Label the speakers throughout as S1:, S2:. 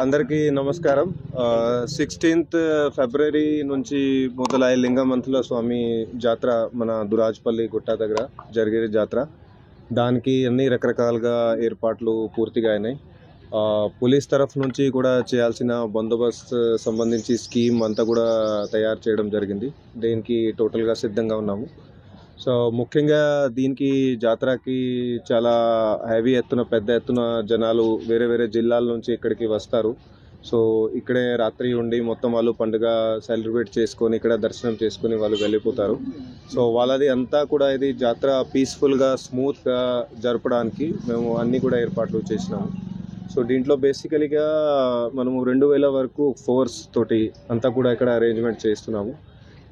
S1: అందరికీ నమస్కారం. 16th ఫిబ్రవరి నుంచి మొదలై లింగమంతుల స్వామి జాతర మన దురాజ్పల్లి గుట్ట దగ్గర జరిగే జాతర. దానికి అన్ని రకరకాలుగా ఏర్పాట్లు పూర్తిగా అయినాయి. పోలీస్ తరఫు నుంచి కూడా చేయాల్సిన బందోబస్తు సంబంధించి స్కీమ్ అంతా కూడా తయారు చేయడం జరిగింది. దీనికి టోటల్గా సిద్ధంగా ఉన్నాము. సో ముఖ్యంగా దీనికి జాతరకి చాలా హెవీ ఎత్తున పెద్ద ఎత్తున జనాలు వేరే వేరే జిల్లాల నుంచి ఇక్కడికి వస్తారు. సో ఇక్కడే రాత్రి ఉండి మొత్తం వాళ్ళు పండుగ సెలబ్రేట్ చేసుకొని ఇక్కడ దర్శనం చేసుకొని వాళ్ళు వెళ్ళిపోతారు. సో వాళ్ళది అంతా కూడా ఇది జాతర పీస్ఫుల్గా స్మూత్గా జరపడానికి మేము అన్నీ కూడా ఏర్పాట్లు చేసినాము. సో దీంట్లో బేసికలీగా మనము 2000 వరకు ఫోర్స్ తోటి అంతా కూడా ఇక్కడ అరేంజ్మెంట్ చేస్తున్నాము.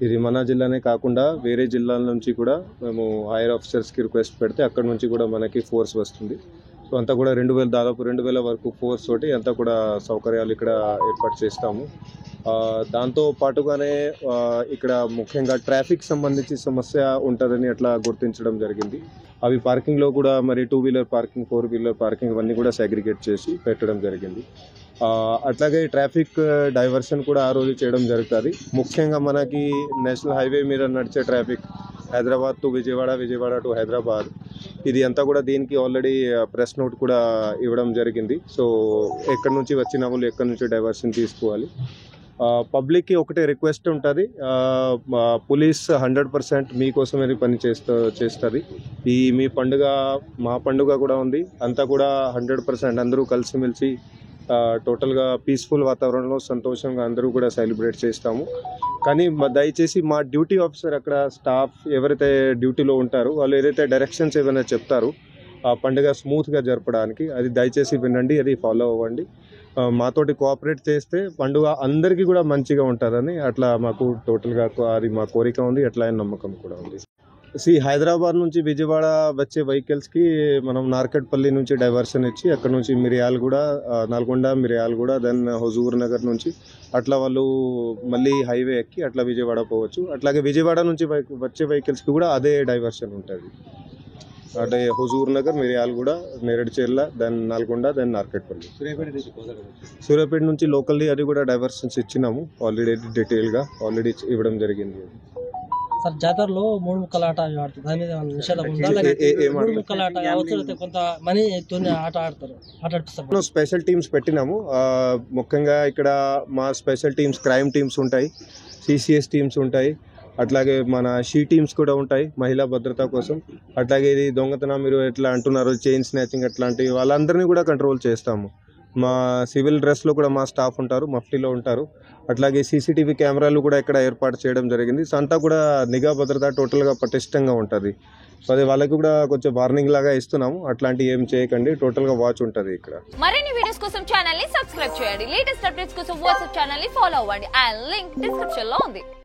S1: ఇది మన జిల్లానే కాకుండా వేరే జిల్లాల నుంచి కూడా మేము హైయర్ ఆఫీసర్స్కి రిక్వెస్ట్ పెడితే అక్కడ నుంచి కూడా మనకి ఫోర్స్ వస్తుంది. సో అంతా కూడా దాదాపు 2000 వరకు ఫోర్స్ తోటి అంతా కూడా సౌకర్యాలు ఇక్కడ ఏర్పాటు చేస్తాము. దాంతో పాటుగానే ఇక్కడ ముఖ్యంగా ట్రాఫిక్ సంబంధించి సమస్య ఉంటుందని అట్లా గుర్తించడం జరిగింది. అవి పార్కింగ్లో కూడా మరి 2 వీలర్ పార్కింగ్, 4 వీలర్ పార్కింగ్ ఇవన్నీ కూడా సెగ్రిగేట్ చేసి పెట్టడం జరిగింది. అట్లాగే ట్రాఫిక్ డైవర్షన్ కూడా ఆ రోజు చేయడం జరుగుతుంది. ముఖ్యంగా మనకి నేషనల్ హైవే మీద నడిచే traffic Hyderabad to Vijayawada, Vijayawada to Hyderabad, ఇది అంతా కూడా దీనికి ఆల్రెడీ ప్రెస్ నోట్ కూడా ఇవ్వడం జరిగింది. సో ఎక్కడి నుంచి వచ్చిన వాళ్ళు ఎక్కడి నుంచి డైవర్షన్ తీసుకోవాలి. పబ్లిక్కి ఒకటే రిక్వెస్ట్ ఉంటుంది, పోలీస్ 100% మీకోసమే పని చేస్తుంది. ఈ మీ పండుగ మా పండుగ కూడా ఉంది, అంతా కూడా 100% అందరూ కలిసిమెలిసి టోటల్గా పీస్ఫుల్ వాతావరణంలో సంతోషంగా అందరూ కూడా సెలబ్రేట్ చేస్తాము. కానీ దయచేసి మా డ్యూటీ ఆఫీసర్ అక్కడ స్టాఫ్ ఎవరైతే డ్యూటీలో ఉంటారో వాళ్ళు ఏదైతే డైరెక్షన్స్ ఏమైనా చెప్తారో ఆ పండుగ స్మూత్గా జరపడానికి అది దయచేసి వినండి, అది ఫాలో అవ్వండి. మాతోటి కోఆపరేట్ చేస్తే పండుగ అందరికీ కూడా మంచిగా ఉంటుందని అట్లా మాకు టోటల్గా అది మా కోరిక ఉంది, అట్లా నమ్మకం కూడా ఉంది. హైదరాబాద్ నుంచి విజయవాడ వచ్చే వెహికల్స్కి మనం నార్కట్పల్లి నుంచి డైవర్షన్ ఇచ్చి అక్కడ నుంచి మిర్యాలగూడ, నల్గొండ, మిర్యాలగూడ, దెన్ హుజూర్ నగర్ నుంచి అట్లా వాళ్ళు మళ్ళీ హైవే ఎక్కి అట్లా విజయవాడ పోవచ్చు. అట్లాగే విజయవాడ నుంచి వచ్చే వెహికల్స్కి కూడా అదే డైవర్షన్ ఉంటుంది. అంటే హుజూర్ నగర్, మిర్యాలగూడ, నేరేడుచెర్ల, దెన్ నల్గొండ, దెన్ నార్కట్పల్లి. సూర్యాపేట నుంచి లోకల్లీ అది కూడా డైవర్షన్స్ ఇచ్చినాము ఆల్రెడీ, డీటెయిల్గా ఆల్రెడీ ఇవ్వడం జరిగింది.
S2: సార్ జాతరలో 3 ముక్కల ఆట ఆడుతుంది, దాని మీద నిషేధం ఉందా? 3 ముక్కల ఆట కావచ్చు, కొంత మనీ ఆట ఆడతారు, ఆట ఆడిపిస్తారు.
S1: స్పెషల్ టీమ్స్ పెట్టినాము. ముఖ్యంగా ఇక్కడ మా స్పెషల్ టీమ్స్, క్రైమ్ టీమ్స్ ఉంటాయి, సిసిఎస్ టీమ్స్ ఉంటాయి, అట్లాగే మన షీ టీమ్స్ కూడా ఉంటాయి మహిళా భద్రత కోసం. అట్లాగే ఇది దొంగతనం మీరు ఎట్లా అంటున్నారు, చైన్ స్నాచింగ్ అట్లాంటివి వాళ్ళందరినీ కూడా కంట్రోల్ చేస్తాము. మా సివిల్ డ్రెస్లో కూడా మా స్టాఫ్ ఉంటారు, మఫ్టీలో ఉంటారు. అట్లాగే సీసీటీవీ కెమెరాలు కూడా ఇక్కడ ఏర్పాటు చేయడం జరిగింది. సో అంతా కూడా నిఘా భద్రత టోటల్గా పటిష్టంగా ఉంటుంది. సో అది వాళ్ళకి కూడా కొంచెం వార్నింగ్ లాగా ఇస్తున్నాము, అట్లాంటివి ఏం చేయకండి, టోటల్గా వాచ్ ఉంటుంది ఇక్కడ.
S3: మరిన్ని వీడియోస్ కోసం ఛానల్ ని సబ్స్క్రైబ్ చేయండి, లేటెస్ట్ అప్డేట్స్ కోసం వాట్సాప్ ఛానల్ ని ఫాలో అవ్వండి. ఆ లింక్ డిస్క్రిప్షన్ లో ఉంది.